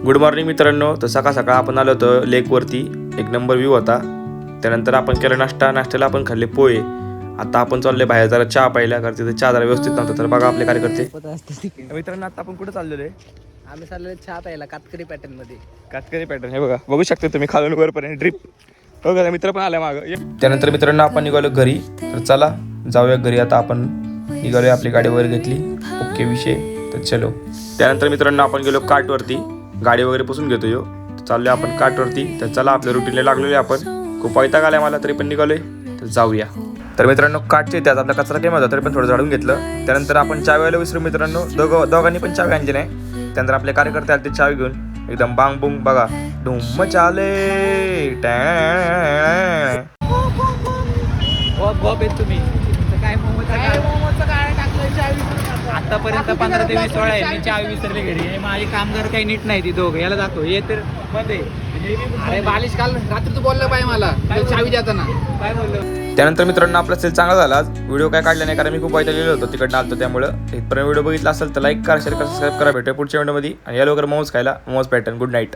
Good morning मित्रांनो. तर सकाळ सकाळ आपण आलो होतो लेकवरती. एक नंबर व्ह्यू होता. त्यानंतर आपण केला नाश्त्याला आपण खाल्ले पोहे. आता आपण चालले बाहेर जरा चहा प्यायला, कारण तिथे चहा जरा व्यवस्थित नव्हता. तर बघा आपले कार्यकर्ते. मित्रांनो आता आपण कुठे चाललेलो आहे? आम्ही चाललेलो चहा प्यायला कातकरी पॅटर्न मध्ये. कातकरी पॅटर्न हे बघा, बघू शकता तुम्ही खालून वरपर्यंत ड्रिप. बघा मित्र पण आला मागं. त्यानंतर मित्रांनो आपण निघालो घरी. तर चला जाऊया घरी. आता आपण निघालोय, आपली गाडी वगैरे घेतली. ओके विषय. तर चलो. त्यानंतर मित्रांनो आपण गेलो काटवरती. गाडी वगैरे पुसून घेतो यो. चाललोय आपण काटवरती. तर चला आपल्या रुटीनला लागलेलो आपण. खूप वैताग आलाय मला, तरी पण निघालोय. तर जाऊया. तर मित्रांनो काटचे त्यात आपला कचरा केला होता, तरी पण थोडं झाडून घेतलं. त्यानंतर आपण चहा व्हायला विसरू मित्रांनो. दोघांनी पण चहा आणली नाही. त्यानंतर आपले कार्यकर्ते आले ते चहा घेऊन एकदम बांग बुंग बघा धुम्म चाले. तुम्ही आतापर्यंत 15 ते 20 वेळा आहे मी चावी विसरले घरी. माझे कामगार काही नीट नाही ती दोघं. याला दाखव हे तर मध्ये. अरे बालिश काल रात्री तू बोललं पाहिजे मला चावी देताना काय बोललो. त्यानंतर मित्रांनो आपला सेल चांगला झाला. व्हिडिओ काय काढला नाही, कारण मी खूप वैतागलेलो होतो तिकडनं आलतो. त्यामुळे इथपर्यंत व्हिडिओ बघितला असेल तर लाईक करा, शेअर करा, सबस्क्राईब करा. भेटूया पुढच्या व्हिडिओमध्ये. आणि या लवकर मोमोज खायला. मोमोज पॅटर्न. Good night.